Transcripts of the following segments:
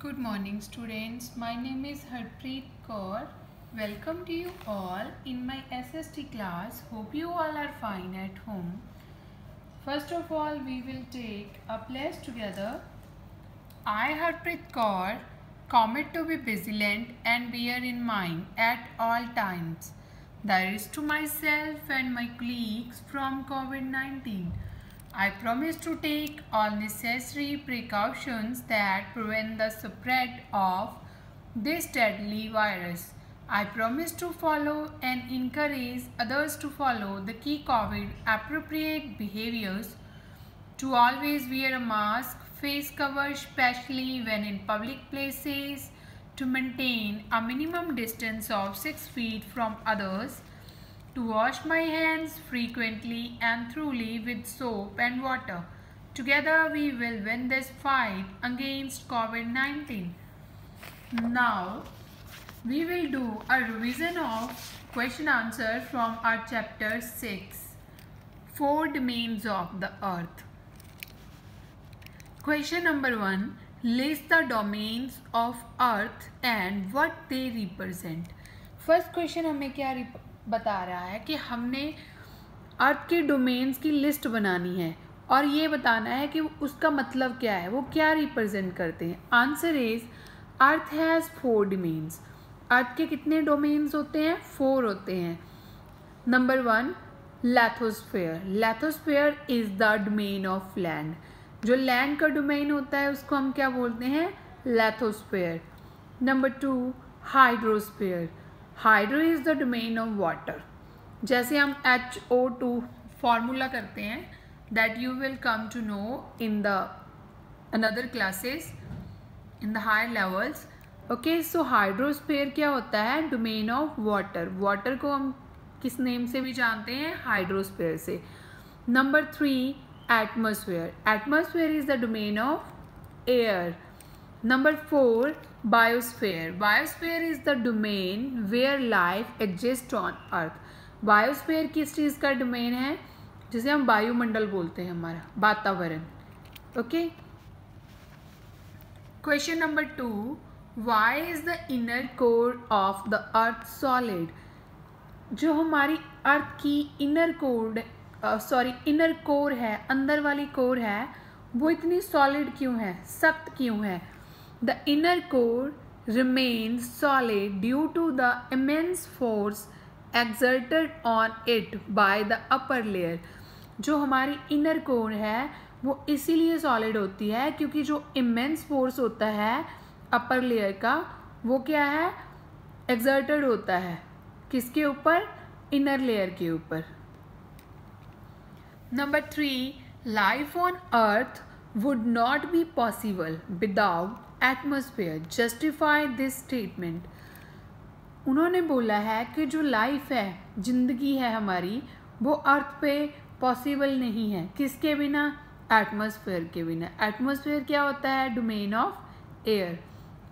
Good morning students, my name is Harpreet Kaur. Welcome to you all in my SST class. Hope you all are fine at home. First of all, we will take a place together. I, Harpreet Kaur, commit to be vigilant and bear in mind at all times the risk to myself and my colleagues from COVID-19. I promise to take all necessary precautions that prevent the spread of this deadly virus. I promise to follow and encourage others to follow the key COVID appropriate behaviors, to always wear a mask, face cover especially when in public places, to maintain a minimum distance of 6 feet from others, to wash my hands frequently and thoroughly with soap and water. Together we will win this fight against COVID-19. Now we will do a revision of question answer from our chapter 6, 4 domains of the earth. Question number 1. List the domains of earth and what they represent. First question हमें क्या बता रहा है कि हमने अर्थ के domains की list बनानी है और ये बताना है कि उसका मतलब क्या है, वो क्या रिप्रेजेंट करते हैं. Answer is earth has 4 domains. Earth के कितने डोमेन्स होते हैं? 4 होते हैं. Number 1 lithosphere. Lithosphere is the domain of land. जो लैंड का डोमेन होता है उसको हम क्या बोलते हैं? Lithosphere. Number 2 hydrosphere. Hydro is the domain of water. जैसे हम HO2 फॉर्मूला करते हैं, that you will come to know in the another classes in the higher levels. Okay, so hydrosphere क्या होता है? Domain of water. वाटर को हम किस नेम से भी जानते हैं? हाइड्रोस्फेयर से. Number 3 atmosphere. Atmosphere is the domain of air. Number 4 biosphere. Biosphere is the domain where life exists on earth. Biosphere किस चीज़ का डोमेन है? जिसे हम वायुमंडल बोलते हैं, हमारा वातावरण. Okay. Question number 2. Why is the inner core of the earth solid? जो हमारी अर्थ की इनर कोर है, अंदर वाली कोर है, वो इतनी सॉलिड क्यों है, सख्त क्यों है? The inner core remains solid due to the immense force exerted on it by the upper layer. जो हमारी inner core है वो इसीलिए solid होती है क्योंकि जो immense force होता है upper layer का, वो क्या है? exerted होता है. किसके ऊपर? inner layer के ऊपर. Number 3 life on earth would not be possible without atmosphere. Justify this statement. उन्होंने बोला है कि जो लाइफ है, जिंदगी है हमारी, वो अर्थ पे पॉसिबल नहीं है. किसके बिना? एटमॉस्फेयर के बिना. एटमॉस्फेयर क्या होता है? Domain of air.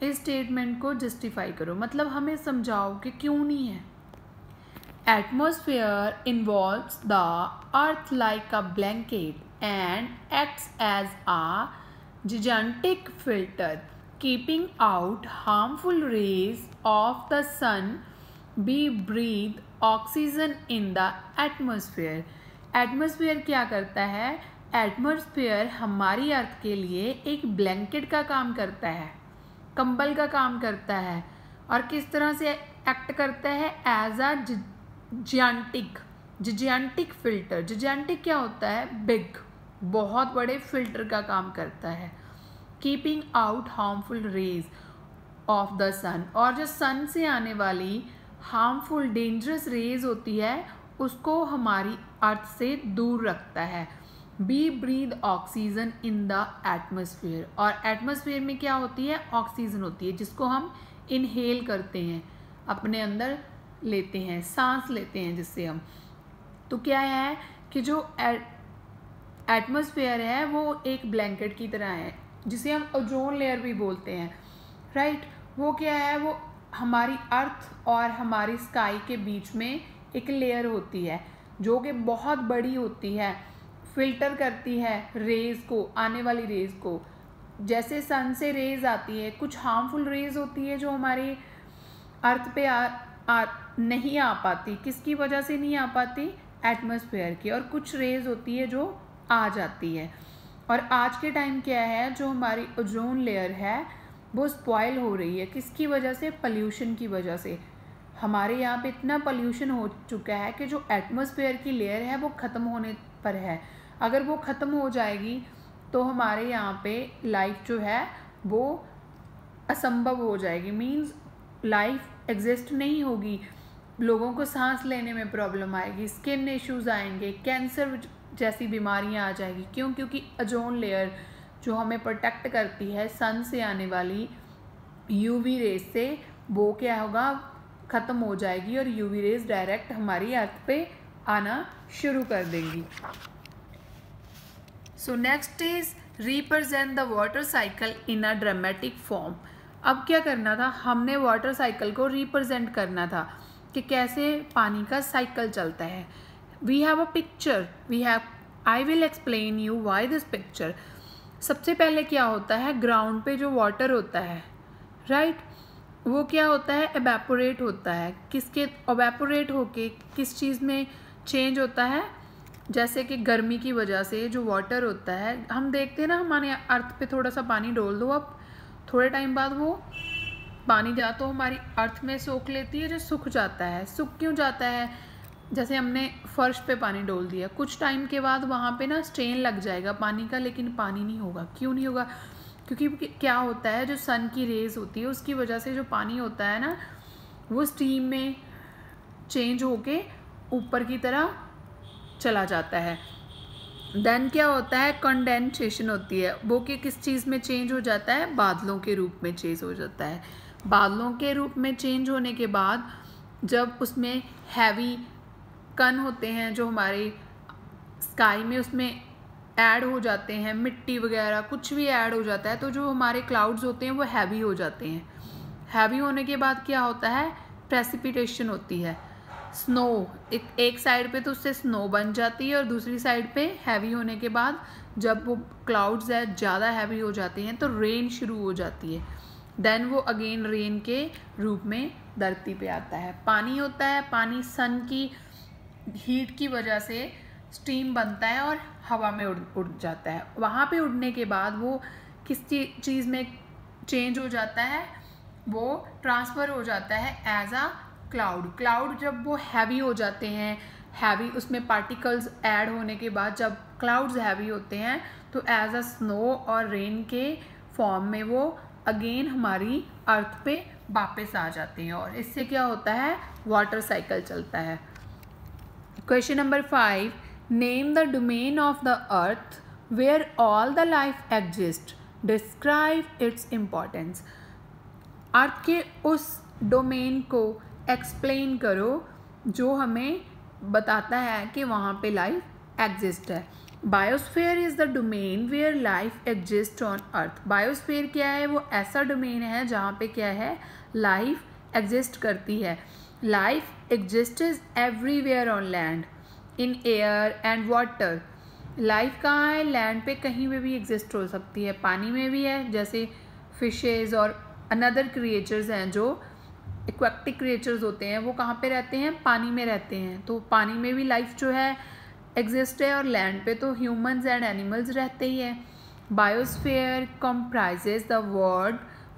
इस स्टेटमेंट को जस्टिफाई करो, मतलब हमें समझाओ कि क्यों नहीं है. Atmosphere involves the earth like a blanket and acts as a gigantic filter keeping out harmful rays of the sun. We breathe oxygen in the atmosphere. Atmosphere क्या करता है? एटमॉस्फेयर हमारी अर्थ के लिए एक ब्लैंकेट का काम करता है, कंबल का काम करता है. और किस तरह से एक्ट करता है? As a जिजांटिक filter. जिजांटिक क्या होता है? बिग, बहुत बड़े फिल्टर का काम करता है. Keeping out harmful rays of the sun. और जो सन से आने वाली हार्मफुल डेंजरस रेज होती है उसको हमारी अर्थ से दूर रखता है. We breathe oxygen in the atmosphere. और एटमॉस्फेयर में क्या होती है? ऑक्सीजन होती है, जिसको हम इनहेल करते हैं, अपने अंदर लेते हैं, सांस लेते हैं जिससे हम. तो क्या है कि जो एटमॉस्फेयर है वो एक ब्लैंकेट की तरह है, जिसे हम ओजोन लेयर भी बोलते हैं, राइट. वो क्या है? वो हमारी अर्थ और हमारी स्काई के बीच में एक लेयर होती है जो कि बहुत बड़ी होती है, फिल्टर करती है रेज को, आने वाली रेज को. जैसे सन से रेज आती है, कुछ हार्मफुल रेज होती है जो हमारे अर्थ पे नहीं आ पाती। किसकी वजह से नहीं आ पाती? एटमॉस्फेयर की। और कुछ रेज होती है जो आ जाती है। और आज के टाइम क्या है, जो हमारी ओजोन लेयर है वो स्पॉइल हो रही है। किसकी वजह से? पॉल्यूशन की वजह से। हमारे यहाँ पे इतना पॉल्यूशन हो चुका है कि जो एटमॉस्फेयर की लेयर है वो ख़त्म होने पर है। अगर वो ख़त्म हो जाएगी तो हमारे यहाँ पे लाइफ जो है वो असंभव हो जाएगी। मीन्स लाइफ एग्जिस्ट नहीं होगी। लोगों को सांस लेने में प्रॉब्लम आएगी, स्किन इश्यूज़ आएंगे, कैंसर जैसी बीमारियां आ जाएगी। क्यों? क्योंकि ओजोन लेयर जो हमें प्रोटेक्ट करती है सन से आने वाली यूवी रेज से, वो क्या होगा? ख़त्म हो जाएगी और यूवी रेज डायरेक्ट हमारी अर्थ पे आना शुरू कर देंगी। So next is represent the water cycle in a dramatic form. अब क्या करना था? हमने वाटर साइकिल को रिप्रेजेंट करना था कि कैसे पानी का साइकिल चलता है। We have a picture, I will explain you why this picture. सबसे पहले क्या होता है? ग्राउंड पे जो वाटर होता है, राइट, वो क्या होता है? एवेपोरेट होता है। किसके एवेपोरेट होके किस चीज़ में चेंज होता है? जैसे कि गर्मी की वजह से जो वाटर होता है, हम देखते हैं ना हमारे अर्थ पे थोड़ा सा पानी डोल दो, अब थोड़े टाइम बाद वो पानी जा तो हमारी अर्थ में सोख लेती है, जो सूख जाता है। सूख क्यों जाता है? जैसे हमने फर्श पे पानी डोल दिया, कुछ टाइम के बाद वहाँ पे ना स्टेन लग जाएगा पानी का, लेकिन पानी नहीं होगा। क्यों नहीं होगा? क्योंकि क्या होता है, जो सन की रेज होती है उसकी वजह से जो पानी होता है ना वो स्टीम में चेंज होके ऊपर की तरह चला जाता है। देन क्या होता है? कंडेंसेशन होती है। वो कि किस चीज़ में चेंज हो जाता है? बादलों के रूप में चेंज हो जाता है। बादलों के रूप में चेंज होने के बाद जब उसमें हैवी कण होते हैं जो हमारे स्काई में उसमें ऐड हो जाते हैं, मिट्टी वगैरह कुछ भी ऐड हो जाता है, तो जो हमारे क्लाउड्स होते हैं वो हैवी हो जाते हैं। हैवी होने के बाद क्या होता है? प्रेसिपिटेशन होती है। स्नो एक साइड पे तो उससे स्नो बन जाती है और दूसरी साइड पे हैवी होने के बाद जब वो क्लाउड्स है ज़्यादा हैवी हो जाती हैं तो रेन शुरू हो जाती है। देन वो अगेन रेन के रूप में धरती पे आता है। पानी होता है, पानी सन की हीट की वजह से स्टीम बनता है और हवा में उड़ जाता है। वहाँ पे उड़ने के बाद वो किस चीज़ में चेंज हो जाता है? वो ट्रांसफ़र हो जाता है एज अ क्लाउड। जब वो हैवी हो जाते हैं, हैवी उसमें पार्टिकल्स ऐड होने के बाद जब क्लाउड्स हैवी होते हैं तो एज अ स्नो और रेन के फॉर्म में वो अगेन हमारी अर्थ पे वापस आ जाते हैं और इससे क्या होता है? वाटर साइकिल चलता है। Question number 5, name the domain of the earth where all the life exist, describe its importance. अर्थ के उस डोमेन को एक्सप्लेन करो जो हमें बताता है कि वहाँ पे लाइफ एग्जिस्ट है। Biosphere is the domain where life exist on earth. Biosphere क्या है? वो ऐसा डोमेन है जहाँ पे क्या है? लाइफ एग्जिस्ट करती है। Life exist everywhere on land, in air and water. Life कहाँ है? लैंड पे कहीं पे भी एग्जिस्ट हो सकती है, पानी में भी है, जैसे फिशेज़ और अनदर क्रिएचर्स हैं जो एक्वेटिक क्रिएचर्स होते हैं, वो कहाँ पे रहते हैं? पानी में रहते हैं। तो पानी में भी लाइफ जो है एग्जिस्ट है और लैंड पे तो ह्यूमंस एंड एनिमल्स रहते ही हैं। Biosphere comprises the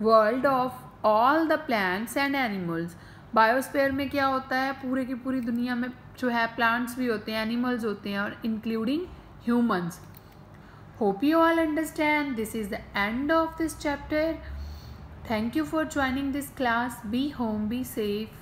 world of all the plants and animals. Biosphere में क्या होता है? पूरे की पूरी दुनिया में जो है प्लांट्स भी होते हैं, एनिमल्स होते हैं और including humans. Hope you all understand. This is the end of this chapter. Thank you for joining this class. Be home, be safe.